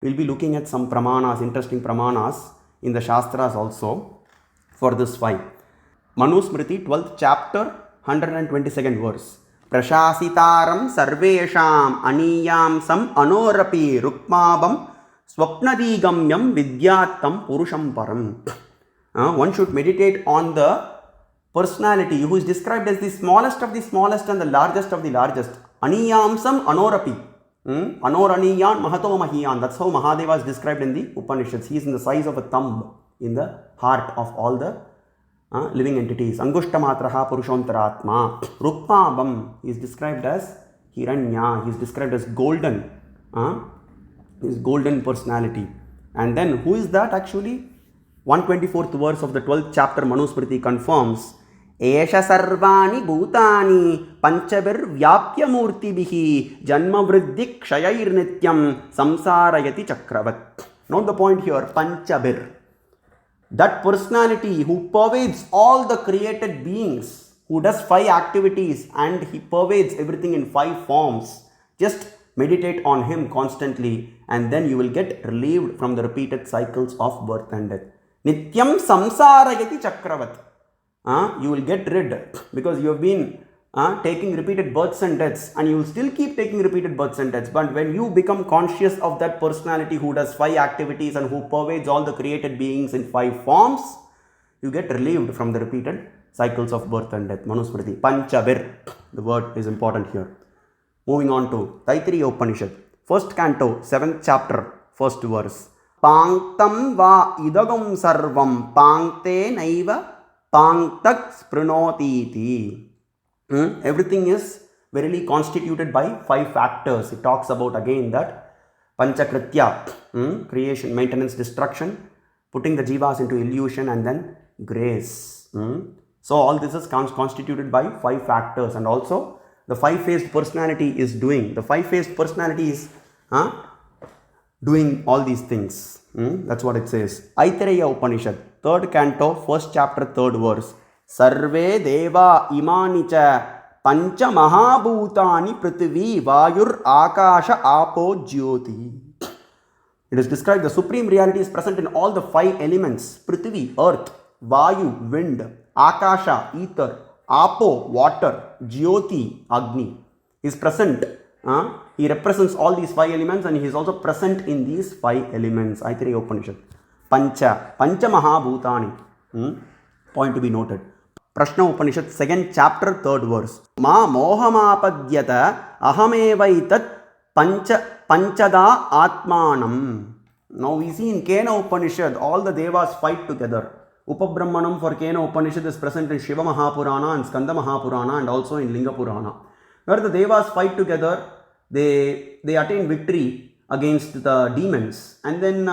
We'll be looking at some pramanas, interesting pramanas in the Shastras also for this 5. Manusmriti, 12th chapter, 122nd verse. Prashasitaram sarvesham aniyam sam anorapi rukmabam swapnadigamyam vidyattam purusham param. One should meditate on the personality who is described as the smallest of the smallest and the largest of the largest. Aniyamsam anorapi. Anoraniyan Mahato Mahiyan. That's how Mahadeva is described in the Upanishads. He is in the size of a thumb in the heart of all the living entities. Angushta-matraha Purushantaratma. Rukmabam is described as Hiranya. He is described as golden. His golden personality. And then who is that actually? 124th verse of the 12th chapter Manusmriti confirms Esha sarvani bhutani panchabir vyapya murtibhihi janma vriddhi kshayair nityam samsarayati chakravat. Note the point here, panchabir. That personality who pervades all the created beings, who does 5 activities and he pervades everything in 5 forms. Just meditate on him constantly and then you will get relieved from the repeated cycles of birth and death. Nityam samsarayati chakravat. You will get rid because you have been taking repeated births and deaths and you will still keep taking repeated births and deaths. But when you become conscious of that personality who does 5 activities and who pervades all the created beings in 5 forms, you get relieved from the repeated cycles of birth and death. Manusmriti. Panchabir. The word is important here. Moving on to Taittiriya Upanishad. 1st canto, 7th chapter, 1st verse. Panktam va idagam sarvam pankte naiva Pangtak sprunotiti. Everything is verily constituted by 5 factors. It talks about again that Panchakritya, creation, maintenance, destruction, putting the jivas into illusion and then grace. So all this is constituted by 5 factors and also the 5-faced personality is doing. The 5-faced personality is doing all these things. That's what it says. Aitareya Upanishad. 3rd canto, 1st chapter, 3rd verse. Sarve deva imanicha pancha mahabhutani prithvi vayur akasha apo jyoti. It is described the supreme reality is present in all the 5 elements. Prithvi, earth, vayu, wind, akasha, ether, apo, water, jyoti, agni. Is present. He represents all these 5 elements and he is also present in these 5 elements. Aitareya Upanishad. Pancha Mahabhutani. Point to be noted. Prashna Upanishad, 2nd chapter, 3rd verse. Ma mohamapadyata ahamevaitat panchada atmanam. Now we see in Kena Upanishad, all the devas fight together. Upabrahmanam for Kena Upanishad is present in Shiva Mahapurana and Skanda Mahapurana and also in Linga Purana. Where the devas fight together, they attain victory against the demons and then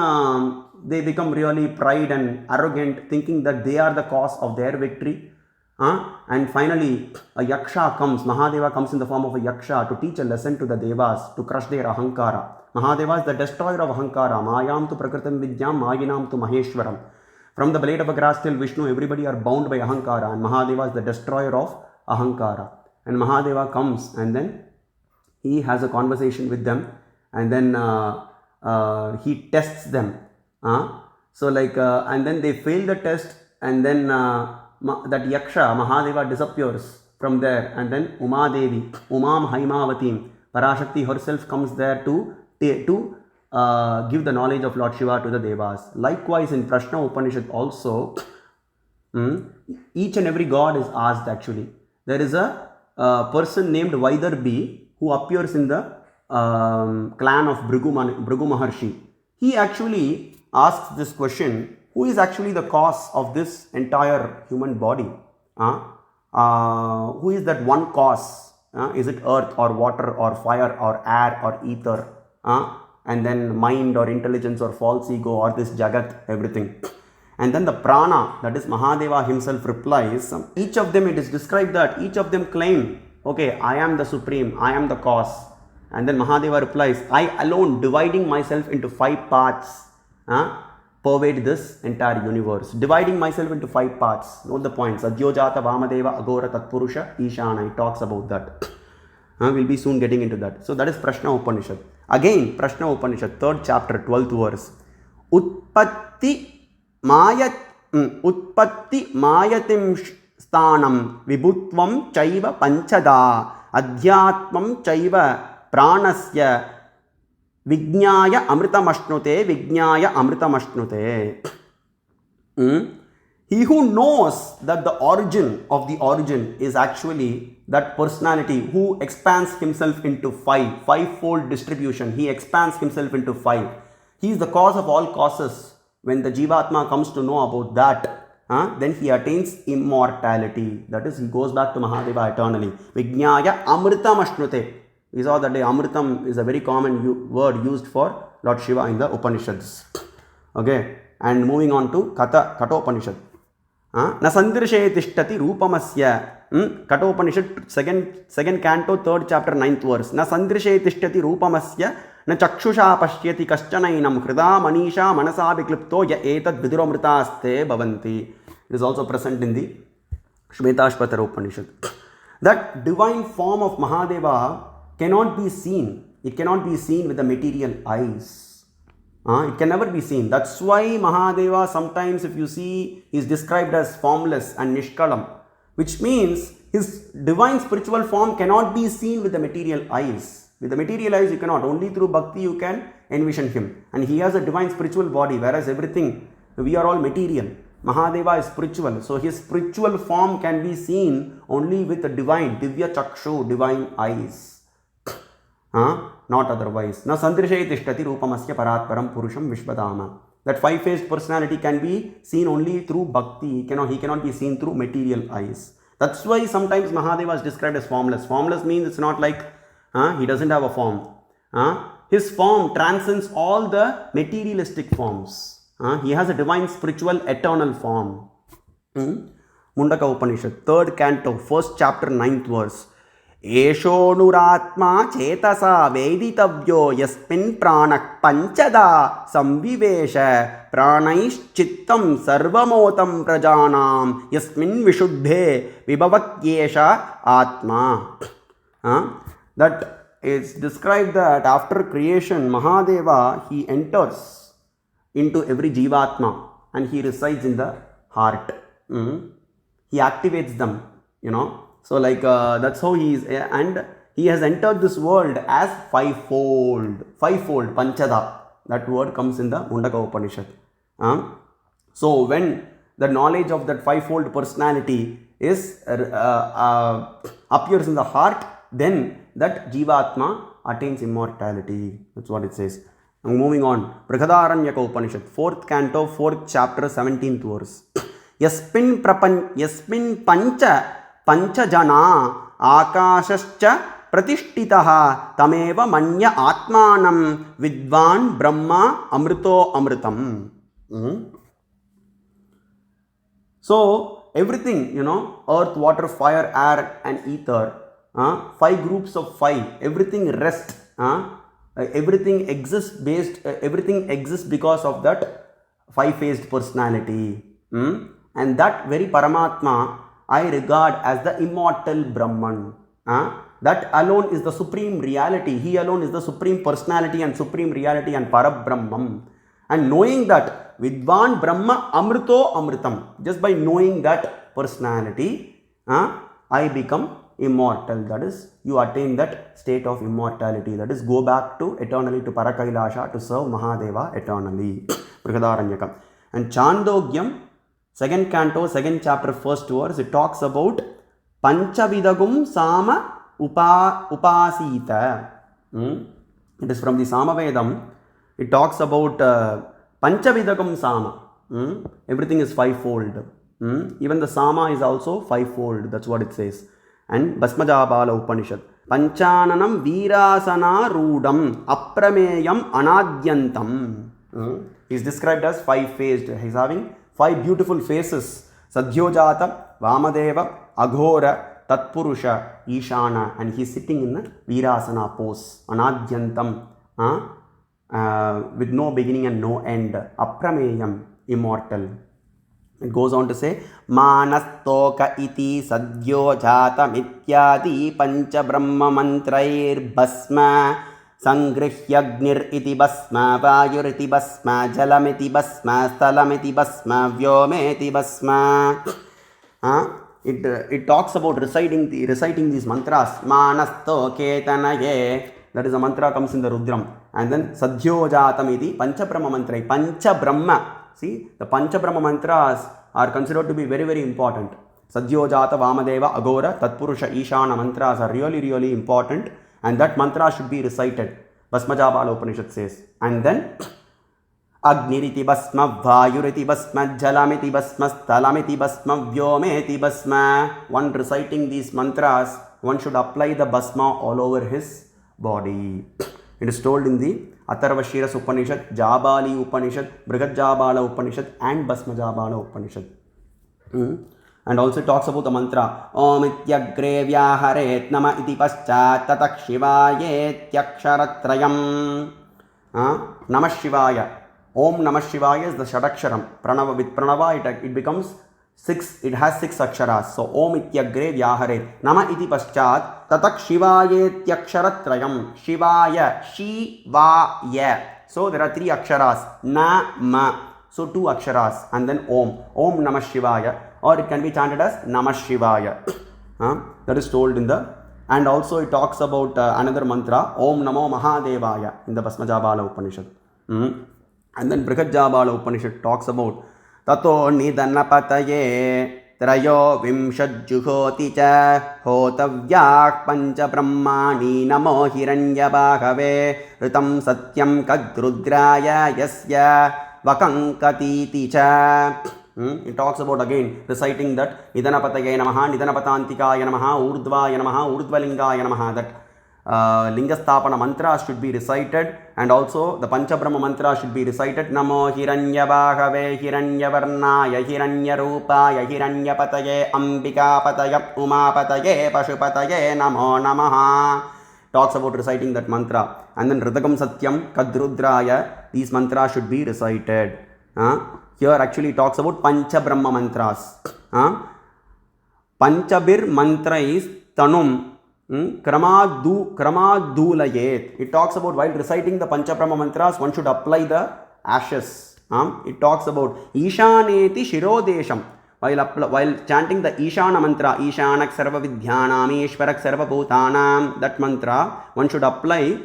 they become really pride and arrogant, thinking that they are the cause of their victory. And finally, a yaksha comes, Mahadeva comes in the form of a yaksha to teach a lesson to the devas, to crush their ahankara. Mahadeva is the destroyer of ahankara. Mayam tu prakritam vidyam, mayinam tu maheshwaram. From the blade of a grass till Vishnu, everybody are bound by ahankara. And Mahadeva is the destroyer of ahankara. And Mahadeva comes and then he has a conversation with them and then he tests them. And then they fail the test and then that Yaksha, Mahadeva disappears from there and then Umadevi, Umam Haimavatim, Parashakti herself comes there to give the knowledge of Lord Shiva to the Devas. Likewise in Prashna Upanishad also, each and every god is asked actually. There is a person named Vaidarbi who appears in the clan of Bhrigu Maharshi. He actually asks this question, who is actually the cause of this entire human body? Who is that one cause? Is it earth or water or fire or air or ether? And then mind or intelligence or false ego or this jagat, everything. And then the prana, that is Mahadeva himself replies, each of them it is described that each of them claim, okay, I am the supreme, I am the cause. And then Mahadeva replies, I alone dividing myself into 5 parts pervade this entire universe. Dividing myself into 5 parts. Note the points. Adyojata Vamadeva Agora Tatpurusha Ishana. It talks about that. We'll be soon getting into that. So that is Prashna Upanishad. Again, Prashna Upanishad, 3rd chapter, 12th verse. Utpatti mayatim sthanam vibhutvam chaiva panchada adhyatmam chaiva pranasya Vijnaya amritamashnote. He who knows that the origin of the origin is actually that personality who expands himself into fivefold distribution. He expands himself into 5. He is the cause of all causes. When the Jivatma comes to know about that, then he attains immortality. That is, he goes back to Mahadeva eternally. Vijnaya amritamashnote. We saw that Amritam is a very common word used for Lord Shiva in the Upanishads. Okay, and moving on to Katha Upanishad. Na sandirshe tishtati rupamasya. Katha Upanishad, second canto, 3rd chapter, 9th verse. Na sandirshe tishtati rupamasya na chakshusha pashyati kaschanainam hrida manisha manasa viklipto ya etad viduramritaste bhavanti. It is also present in the Shvetashvatara Upanishad. That divine form of Mahadeva cannot be seen. It cannot be seen with the material eyes. It can never be seen. That's why Mahadeva sometimes, if you see, is described as formless and nishkalam, which means his divine spiritual form cannot be seen with the material eyes. With the material eyes you cannot. Only through bhakti you can envision him. And he has a divine spiritual body, whereas everything, we are all material. Mahadeva is spiritual. So his spiritual form can be seen only with the divine, divya chakshu, divine eyes. Not otherwise. Na sandrishe tishtati rupamasya paratparam purusham vishvadama. That 5-faced personality can be seen only through bhakti. He cannot be seen through material eyes. That's why sometimes Mahadeva is described as formless. Formless means it's not like he doesn't have a form. His form transcends all the materialistic forms. He has a divine, spiritual, eternal form. Mundaka Upanishad, 3rd canto, 1st chapter, 9th verse. Eshonuratma chetasa veditavyo yasmin pranak panchada samvivesha pranaish chittam sarvamotam prajanam yasmin vishuddhe vibhavatyesha atma. That is described that after creation, Mahadeva, he enters into every Jivatma and he resides in the heart. He activates them, So like that's how he is, and he has entered this world as fivefold, panchada. That word comes in the Mundaka Upanishad. So when the knowledge of that fivefold personality is appears in the heart, then that Jivatma attains immortality. That's what it says. I'm moving on. Brihadaranyaka Upanishad, 4th canto, 4th chapter, 17th verse. Yasmin panchajana akashascha pratishtitaha tameva manya atmanam vidvan brahma amrito amritam. So everything, earth, water, fire, air and ether, 5 groups of 5, everything rests, everything exists because of that 5-faced personality. And that very Paramatma I regard as the immortal Brahman. That alone is the supreme reality. He alone is the supreme personality and supreme reality and Parabrahman. And knowing that Vidvan Brahma Amrito Amritam, just by knowing that personality, I become immortal. That is, you attain that state of immortality. That is, go back to eternally to Parakailasha to serve Mahadeva eternally. Brihadaranyakam. And Chandogyam, 2nd canto, 2nd chapter, 1st verse, it talks about Panchavidagum Sama Upasita. It is from the Samavedam. It talks about Panchavidagam Sama. Everything is 5-fold. Even the Sama is also 5-fold. That's what it says. And Bhasmajabala Upanishad. Panchananam Virasana Rudam Aprameyam Anadyantam. He is described as 5-faced. He is having 5 beautiful faces. Sadhyojata, Vamadeva, Aghora, Tatpurusha, Ishana. And he is sitting in a Virasana pose. Anadyantam. With no beginning and no end. Aprameyam, immortal. It goes on to say, Manastoka iti sadyo jata mityadi pancha brahma mantrair basma sangrihyagnir iti basma vayur iti basma jalam iti basma stalam iti basma vyome iti basma. It talks about reciting these mantras. Manasto ketanaye, that is a mantra comes in the Rudram. And then sadhyo jatam iti pancha brahma mantrai, pancha brahma. See, the Pancha Brahma mantras are considered to be very, very important. Sadhyo Jata Vamadeva Agora Tatpurusha Ishana mantras are really, really important, and that mantra should be recited. Bhasmajabala Upanishad says. And then Agniriti Bhasma, Vayuriti Bhasma, Jalamiti Bhasma, Stalamiti Bhasma, Vyometi Bhasma. One reciting these mantras, one should apply the Bhasma all over his body. It is told in the Atharvashiras Upanishad, Jabali Upanishad, Brihajabala Upanishad, and Bhasmajabala Upanishad. And also talks about the mantra Om Ityagre Vyaharet Nama Iti Paschat Tatak Shivayet Yaksharatrayam. Namah Shivaya. Om Namah Shivaya is the Shadaksharam. Pranava, with Pranava it becomes 6. It has 6 aksharas. So Om Ityagre Vyaharet Nama Iti Paschat Tatak Shivayet Yaksharatrayam. Shivaya, Shivaya. So there are 3 aksharas. Na, Ma. So 2 aksharas. And then Om. Om Namah Shivaya. Or it can be chanted as Namah Shivaya. That is told in the... And also it talks about another mantra. Om Namo Mahadevaya in the Bhasmajabala Upanishad. And then Brihajabala Upanishad talks about Tato Nidanapataye Trayo Vimshadjuhoti cha Hotavyak Pancha Brahmani Namo Hiranya Bhagave Ritam Satyam Kadrudraya Yasya Vakankatiti cha. It talks about again reciting that Nidanapataye Namaha, Nidanapatantikaya Namaha, Urdvaya Namaha, Urdvalingaya Namaha. That Lingastapana mantra should be recited, and also the Pancha Brahma mantra should be recited. Namo Hiranya Bhagave Hiranya Varnaya Hiranya Rupaya Hiranya Pataye Ambika Pataya Uma Pataye Pashupataye Namo Namaha. Talks about reciting that mantra. And then Ridhagam Satyam Kadrudraya, these mantras should be recited. Here actually talks about Pancha Brahma mantras. Panchabir mantra is Tanum Kramadulayet. It talks about while reciting the Pancha Brahma mantras, one should apply the ashes. It talks about Ishaneti Shirodesham. While chanting the Ishana mantra, Ishanak Sarva Vidhyanam, Ishvarak Sarva Bhutanam, that mantra, one should apply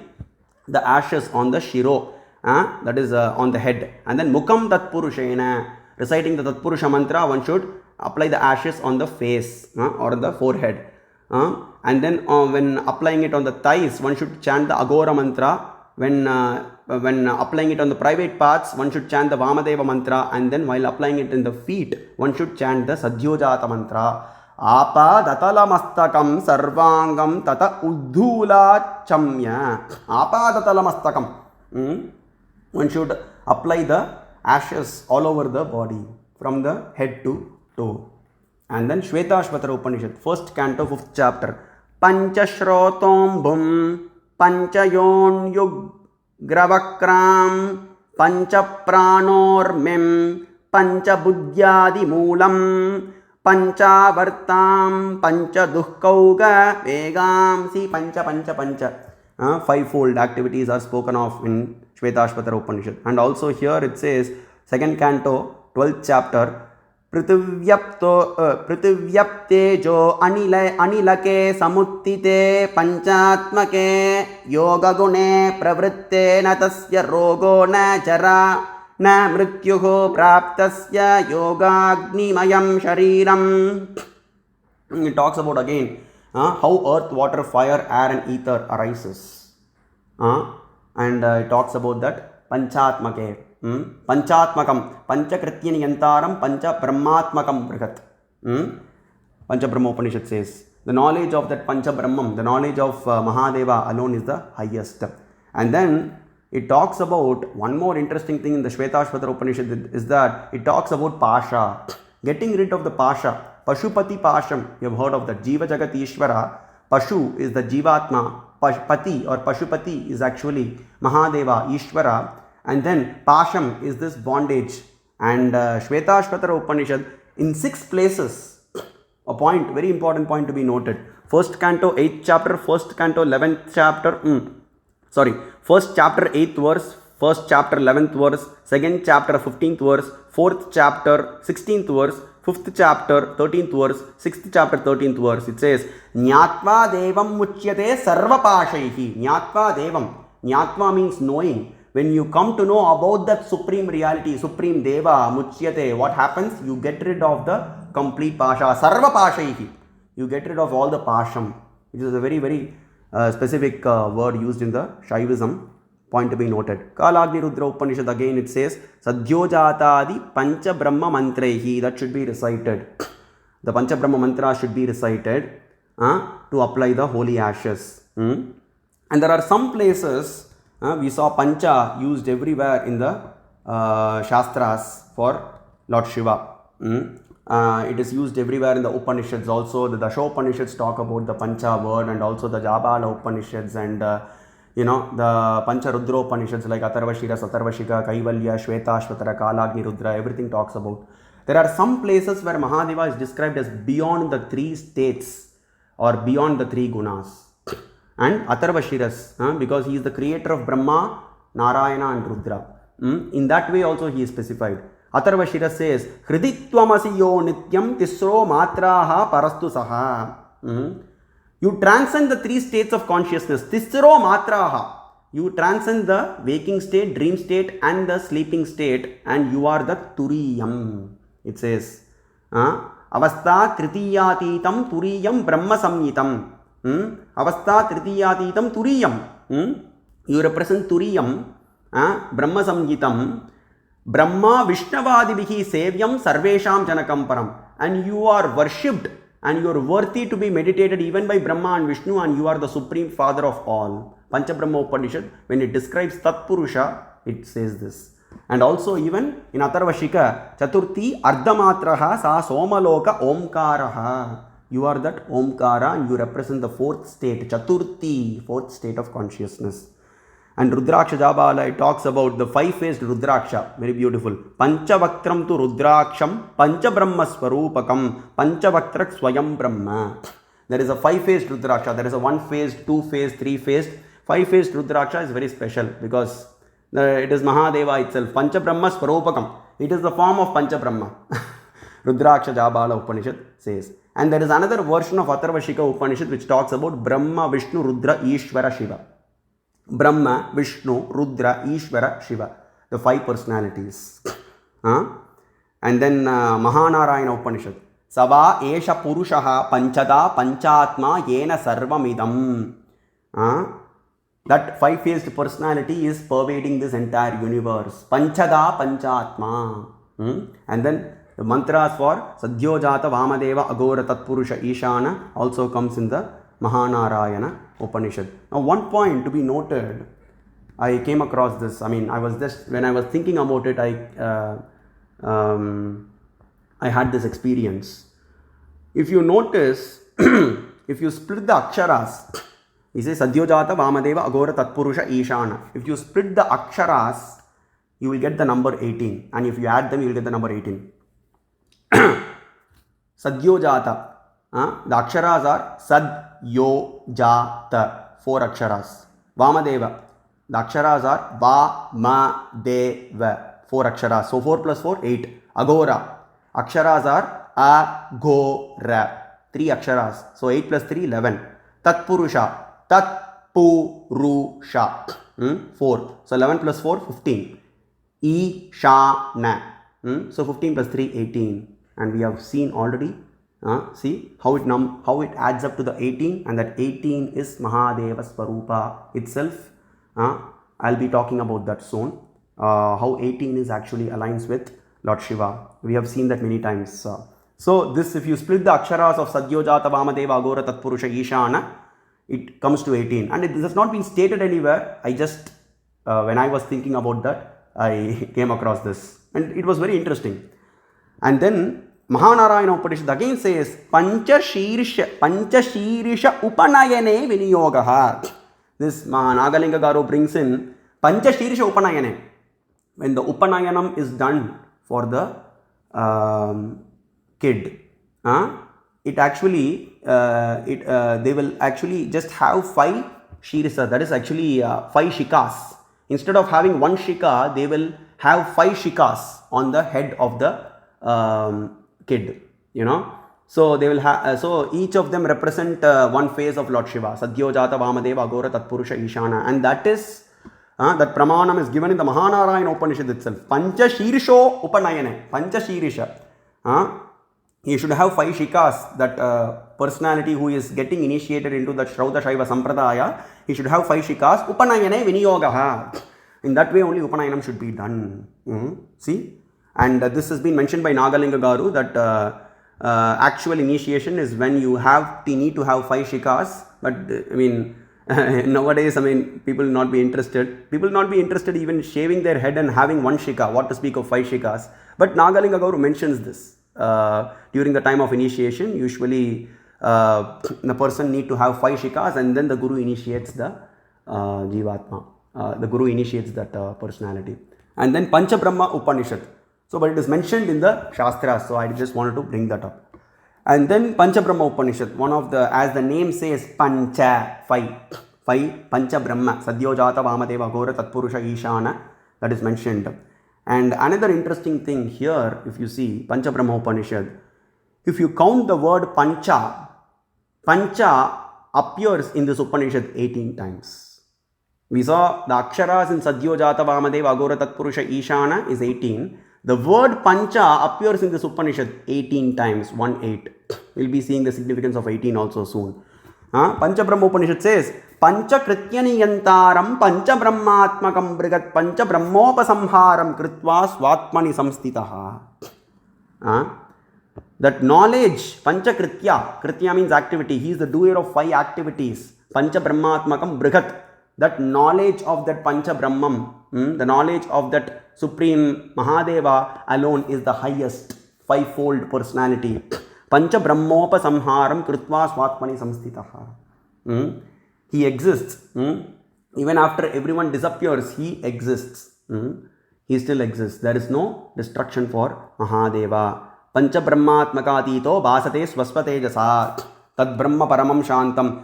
the ashes on the Shiro. That is on the head. And then Mukam Tatpurushena, reciting the Tatpurusha mantra, one should apply the ashes on the face or the forehead. And then when applying it on the thighs, one should chant the Agora mantra. When applying it on the private parts, one should chant the Vamadeva mantra. And then while applying it in the feet, one should chant the Sadhyojata mantra. Apa datalamastakam sarvangam tata uddhula chamya. Apa datalamastakam. One should apply the ashes all over the body from the head to toe. And then Shvetashvatara Upanishad, first canto, 5th chapter. Pancha Shrotombum Panchayon Yugravakram Pancha Pranormim Pancha Buddhyadi Moolam Pancha Vartam Pancha Duhkauga Vegam. See, Pancha. Fivefold activities are spoken of in Shvetashvatara Upanishad. And also here it says, second canto, 12th chapter, Prithvyaptejo anilake samuttite panchatmake yoga gune pravritte na tasya rogo na jara na mrityuho praptasya yogagnimayam shariram. It talks about again how earth, water, fire, air and ether arises. And it talks about that Panchatmake. Panchatmakam. Panchakrityani yantaram Pancha Brahmatmakam Brihat. Pancha Brahma Upanishad says. The knowledge of that Pancha Brahmam, the knowledge of Mahadeva alone is the highest. And then it talks about one more interesting thing in the Shvetashvatara Upanishad is that it talks about Pasha. Getting rid of the Pasha. Pashupati Pasham, you have heard of that. Jiva Jagat Ishvara. Pashu is the Jivatma. Pati or Pashupati is actually Mahadeva, Ishvara. And then Pasham is this bondage. And Shvetashvatara Upanishad in 6 places. A point, very important point to be noted. First canto, 8th chapter, first canto, 11th chapter, first chapter, 8th verse, first chapter, 11th verse, second chapter, 15th verse, fourth chapter, 16th verse, fifth chapter, 13th verse, sixth chapter, 13th verse. It says, Nyatva devam muchyate sarva pashaihi. Nyatva devam. Nyatva means knowing. When you come to know about that supreme reality, supreme deva, muchyate, what happens? You get rid of the complete pasha, sarva pashaihi. You get rid of all the pasham, which is a very, very specific word used in the Shaivism. Point to be noted. Kalagni Rudra Upanishad, again it says, Sadhyojatadi Pancha Brahma Mantrehi. That should be recited. The Pancha Brahma Mantra should be recited to apply the holy ashes. And there are some places we saw Pancha used everywhere in the Shastras for Lord Shiva. It is used everywhere in the Upanishads also. The Dashopanishads talk about the Pancha word, and also the Jabala Upanishads, and the Pancha Rudra Upanishads like Atharvashira, Satharvashika, Kaivalya, Shvetashvatara, Kalagni Rudra, everything talks about. There are some places where Mahadeva is described as beyond the 3 states or beyond the 3 gunas. And Atharvashiras, because he is the creator of Brahma, Narayana and Rudra. In that way also he is specified. Atharvashira says, Hriditvamasiyo nityam tisro matraha parastu saha. You transcend the 3 states of consciousness. Tisro matraha. You transcend the waking state, dream state and the sleeping state, and you are the Turiyam. It says, Avastha Tritiyatitam Turiyam Brahma Samyitam. Avastha Tritiyatitam Turiyam. You represent Turiyam, Brahma Samyitam. Brahma Vishnavadibihi Sevyam Sarvesham Janakam Param. And you are worshipped and you are worthy to be meditated even by Brahma and Vishnu, and you are the supreme father of all. Pancha Brahma Upanishad, when it describes Tat Purusha, it says this. And also even in Atharvashika, Chaturthi Ardhamatraha Sa Somaloka Omkaraha. You are that Omkara and you represent the 4th state, Chaturthi, 4th state of consciousness. And Rudraksha Jabala, it talks about the 5-faced Rudraksha, very beautiful. Panchavaktram tu Rudraksham, Panchabrahma Swarupakam, Panchavaktrak Swayam Brahma. There is a 5-faced Rudraksha, there is a 1-faced, 2-faced, 3-faced. 5-faced Rudraksha is very special because it is Mahadeva itself. Panchabrahma Swarupakam. It is the form of Panchabrahma. Rudraksha Jabala Upanishad says. And there is another version of Atharvashika Upanishad which talks about Brahma, Vishnu, Rudra, Ishvara, Shiva. Brahma, Vishnu, Rudra, Ishvara, Shiva. The 5 personalities. And then Mahanarayana Upanishad. Sava Esha Purushaha Panchada Panchatma Yena Sarvamidam. That 5-faced personality is pervading this entire universe. Panchada Panchatma. And then the mantras for Sadhyojata Vamadeva Agora Tatpurusha Ishana also comes in the Mahanarayana Upanishad. Now one point to be noted, I came across this, when I was thinking about it, I had this experience. If you notice, if you split the aksharas, he says Sadhyojata Vamadeva Agora Tatpurusha Ishana. If you split the aksharas, you will get the number 18, and if you add them, you will get the number 18. Sadhyojata. The aksharas are Sad, Yo, Jata. 4 aksharas. Vamadeva. The aksharas are Va, Ma, Deva. 4 aksharas. So 4 plus 4, 8. Agora. Aksharas are A, Go, Ra. 3 aksharas. So 8 plus 3, 11. Tatpurusha. Tat, Pu, Ru, Sha. 4. So 11 plus 4, 15. E, Sha, Na. So 15 plus 3, 18. And we have seen already. See how it adds up to the 18, and that 18 is Mahadeva Swarupa itself. I'll be talking about that soon. How 18 is actually aligns with Lord Shiva. We have seen that many times. So this, if you split the aksharas of Sadhyojata Vamadeva Agora Tatpurusha Ishana, it comes to 18. And it has not been stated anywhere. I just, when I was thinking about that, I came across this. And it was very interesting. And then Mahanarayana Upanishad again says, Panchashirisha Upanayane Viniyogaha. This Nagalinga Garu brings in Panchashirisha Upanayane. When the Upanayanam is done, for the kid. It actually, they will actually just have 5 shirisa, that is actually 5 shikas. Instead of having 1 shika, they will have 5 shikas on the head of the kid, you know. So they will have, so each of them represent one phase of Lord Shiva. Sadyojata, Vamadeva, Agora, Tatpurusha, Ishana. And that is, that pramanam is given in the Mahanarayana Upanishad itself. Pancha Shirisho Upanayane. Pancha Shirisha. He should have 5 shikas. That personality who is getting initiated into the Shrouthashaiva Sampradaya, he should have 5 shikas. Upanayane Viniyogaha. In that way only Upanayanam should be done. See? And this has been mentioned by Nagalinga Garu that actual initiation is when you need to have 5 shikas. But I mean, nowadays, I mean, people will not be interested. People will not be interested even shaving their head and having 1 shika. What to speak of 5 shikas? But Nagalinga Gauru mentions this. During the time of initiation, usually the person need to have 5 shikas, and then the Guru initiates the Jivatma. The Guru initiates that personality. And then Pancha Brahma Upanishad. So, but it is mentioned in the Shastras, so I just wanted to bring that up. And then Pancha Brahma Upanishad, one of the, as the name says, Pancha, 5 Pancha Brahma, Sadyojata, Vamadeva, Agora, Tatpurusha, Ishana, that is mentioned. And another interesting thing here, if you see Pancha Brahma Upanishad, if you count the word Pancha, Pancha appears in this Upanishad 18 times. We saw the Aksharas in Sadyojata, Vamadeva, Agora, Tatpurusha, Ishana is 18. The word Pancha appears in this Upanishad 18 times, 1-8. We'll be seeing the significance of 18 also soon. Pancha Brahma Upanishad says, Pancha Krityaniyantaram Pancha Brahmatmakam Brigat Pancha Brahmopasamharam Kritva Swatmani Samstitaha. That knowledge, Pancha Kritya, Kritya means activity, he is the doer of 5 activities. Pancha Brahmatmakam Brigat, that knowledge of that Pancha Brahmam, the knowledge of that Supreme Mahadeva alone is the highest 5-fold personality. Pancha Brahmopa Samharam Kritva Swatmani Samstitaha. He exists. Even after everyone disappears, he exists. He still exists. There is no destruction for Mahadeva. Pancha Brahmatmakatito Basate Swasvate Jasa. Tad Brahma Paramam Shantam.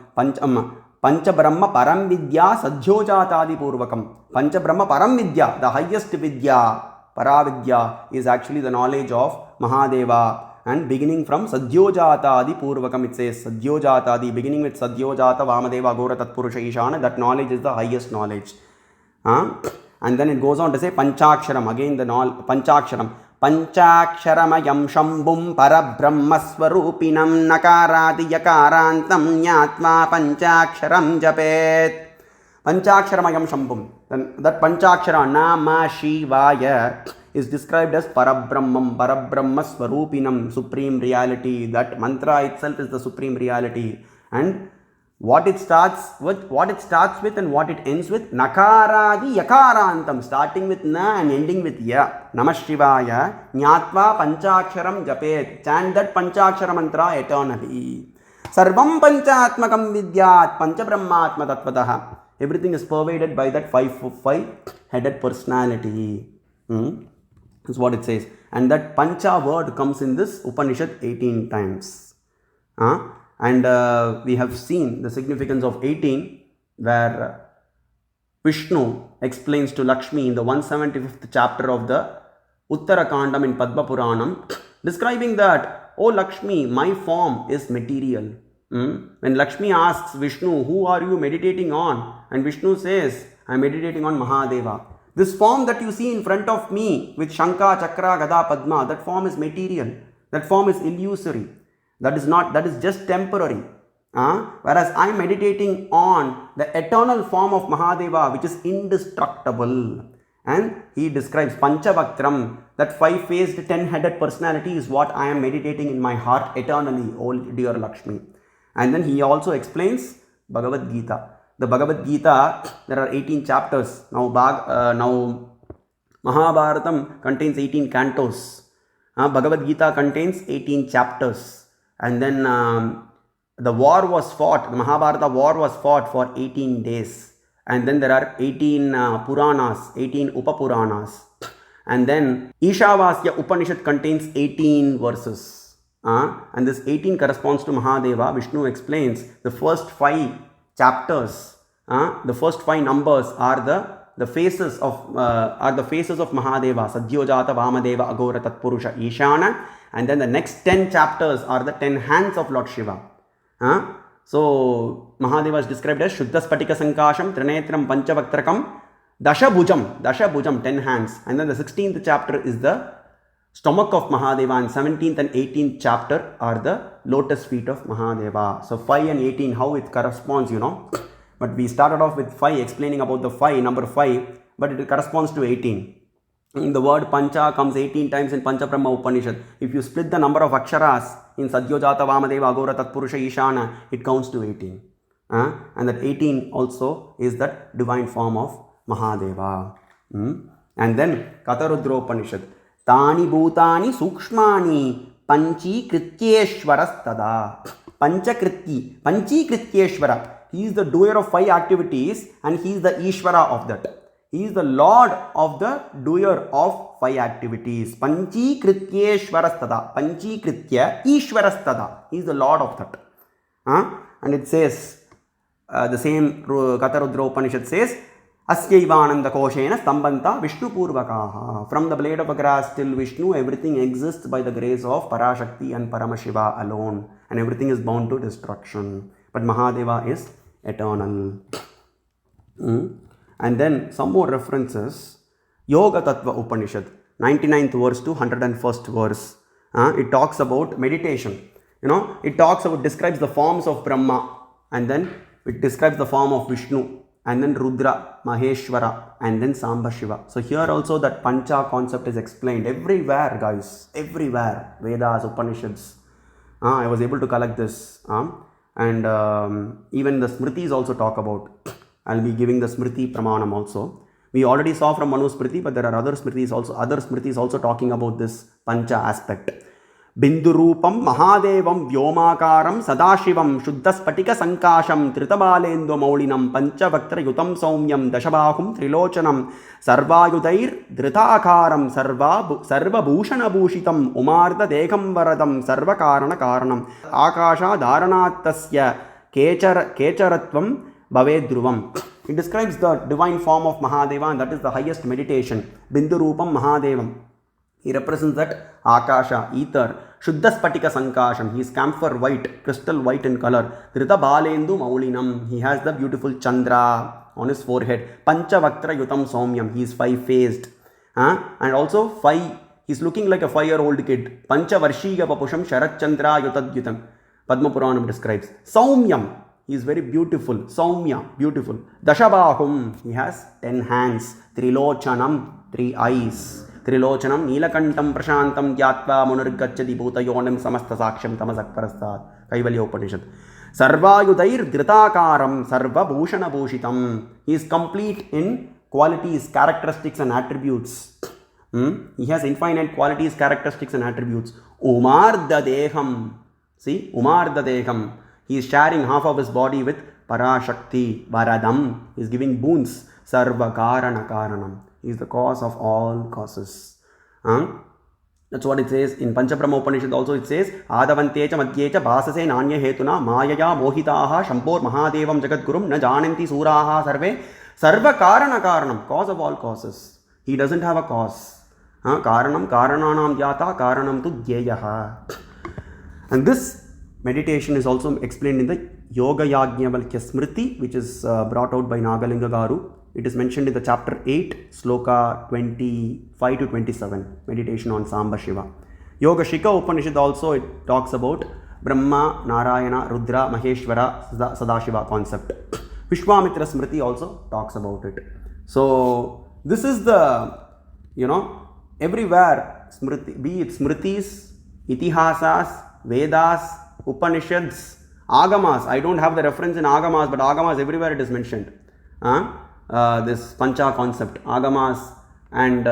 Pancha Brahma Param Vidya Sadhyojatadi Purvakam. Pancha Brahma Param Vidya, the highest Vidya, Paravidya, is actually the knowledge of Mahadeva. And beginning from Sadhyojatadi Purvakam, it says Sadhyojatadi, beginning with Sadhyojata, Vamadeva, Agora, Tatpurusha, Ishana, that knowledge is the highest knowledge. And then it goes on to say Panchaksharam, again the Panchaksharam. Panchakshaраmayam shambhum parabrahmaswarupinam nakaradi yakarantam nyatva panchaksharam japet. Panchakshaраmayam shambhum. Then that Panchakshara Nama Shivaya is described as Parabrahmam, Parabrahmaswarupinam, supreme reality. That mantra itself is the supreme reality. And what it starts with and what it ends with, Nakaradi Yakarantam, starting with Na and ending with Ya. Namah Shivaya, Nyatva Panchaksharam Japet, chant that Panchakshara mantra eternally. Sarvam Panchatmakam Vidyat, Panchabrahmatma Tatvataha. Everything is pervaded by that 5-headed personality. That's what it says. And that Pancha word comes in this Upanishad 18 times. And we have seen the significance of 18, where Vishnu explains to Lakshmi in the 175th chapter of the Uttarakandam in Padma Puranam, describing that, "O Lakshmi, my form is material." When Lakshmi asks Vishnu, "Who are you meditating on?" and Vishnu says, "I am meditating on Mahadeva." This form that you see in front of me with Shankha, Chakra, Gada, Padma, that form is material. That form is illusory. That is just temporary. Whereas I am meditating on the eternal form of Mahadeva, which is indestructible. And he describes Panchavaktram, that 5-faced, 10-headed personality is what I am meditating in my heart eternally, O dear Lakshmi. And then he also explains Bhagavad Gita. The Bhagavad Gita, there are 18 chapters. Now Mahabharatam contains 18 cantos. Bhagavad Gita contains 18 chapters. And then the war was fought, the Mahabharata war was fought for 18 days. And then there are 18 Puranas, 18 Upapuranas. And then Ishavasya Upanishad contains 18 verses. And this 18 corresponds to Mahadeva. Vishnu explains the first 5 chapters, the first 5 numbers are the faces of Mahadeva. Sadyojata Vamadeva Agora Tatpurusha Ishana. And then the next 10 chapters are the 10 hands of Lord Shiva. So Mahadeva is described as Shuddha Spatika Sankasham, Trinetram Panchavaktakam, Dashabhujam, 10 hands. And then the 16th chapter is the stomach of Mahadeva, and 17th and 18th chapter are the lotus feet of Mahadeva. So 5 and 18, how it corresponds, But we started off with 5, explaining about the 5, number 5, but it corresponds to 18. The word Pancha comes 18 times in Pancha Brahma Upanishad. If you split the number of aksharas in Sadyojata Vamadeva Agora Tatpurusha Ishana, it counts to 18. And that 18 also is that divine form of Mahadeva. And then Katharudra Upanishad. Tani Bhutani Sukshmani Panchi Krityeshwarastada. Panchakrityi. Panchi Krityeshwara. He is the doer of 5 activities and he is the Ishvara of that. He is the Lord of the doer of 5 activities. Panchi Krityeshwarastada. Panchi Kritya Ishwarastada. He is the Lord of that. And it says, the same Katharudra Upanishad says, Asyaivananda Koshena Stambanta Vishnu Purvakaha. From the blade of a grass till Vishnu, everything exists by the grace of Parashakti and Paramashiva alone. And everything is bound to destruction. But Mahadeva is eternal. And then some more references. Yoga Tattva Upanishad, 99th verse to 101st verse. It talks about meditation. It describes the forms of Brahma, and then it describes the form of Vishnu, and then Rudra, Maheshwara, and then Samba Shiva. So here also that Pancha concept is explained everywhere, guys. Everywhere. Vedas, Upanishads. I was able to collect this. And even the Smritis also talk about. I'll be giving the Smriti Pramanam also. We already saw from Manu Smriti, but there are other Smritis also talking about this Pancha aspect. Bindurupam Mahadevam Vyomakaram Sadashivam Shuddhaspatika Sankasham Tritabalendo Maulinam Panchavaktra Yutam Saumyam Dashabahum Trilochanam Sarvayudair Dritakaram Sarva Bhushana Bhushitam Umarda Dekam Varadam Sarva Karana Karanam Akasha Dharanatasya Kecharatvam Bhavedruvam. It describes the divine form of Mahadeva, and that is the highest meditation. Bindurupam Mahadevam. He represents that Akasha, ether. Shuddha Spatika Sankasham. He is camphor white, crystal white in color. Drita Balendu Maulinam. He has the beautiful Chandra on his forehead. Panchavaktra Yutam Saumyam. He is 5-faced. And also 5. He is looking like a 5-year-old kid. Panchavarshiga Papusham Sharat Chandra Yutadyutam. Padma Puranam describes. Saumyam. He is very beautiful. Saumya, beautiful. Dashabahum. He has 10 hands. Trilochanam. 3 eyes. Trilochanam Neelakantam Prashantam Gyatva Munurgachadi Bhutayonam Samasta Saksham Tamasak Parastat. Kaivalya Upanishad. Sarvayudair Dritakaram Sarva Bhushana Bhushitam. He is complete in qualities, characteristics and attributes. He has infinite qualities, characteristics and attributes. Umarda Deham. See, Umarda Deham. He is sharing half of his body with Parashakti, Varadam. He is giving boons. Sarva Karana Karanam. He is the cause of all causes. That's what it says in Panchabrahma Upanishad also. It says Adavantecha Madhyecha Bhasase Nanya Hetuna Mayaya Mohitaha Shampor Mahadevam Jagadgurum Na Jananti Suraha Sarve Sarva Karana Karanam. Cause of all causes. He doesn't have a cause. Karanam Karananam Dhyata Karanam Tu Dhyeyaha. And this meditation is also explained in the Yoga Yajnavalkya Smriti, which is brought out by Nagalinga Garu. It is mentioned in the chapter 8, sloka 25 to 27, meditation on Samba Shiva. Yoga Shika Upanishad also, it talks about Brahma, Narayana, Rudra, Maheshwara, Sadashiva concept. Vishwamitra Smriti also talks about it. So this is the, everywhere, Smriti, be it Smritis, Itihasas, Vedas, Upanishads, Agamas. I don't have the reference in Agamas, but Agamas everywhere it is mentioned. This Pancha concept, Agamas and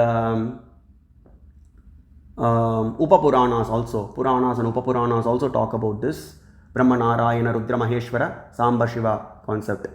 Upapuranas also. Puranas and Upapuranas also talk about this Brahma, Narayana, Rudra, Maheshwara, Samba Shiva concept.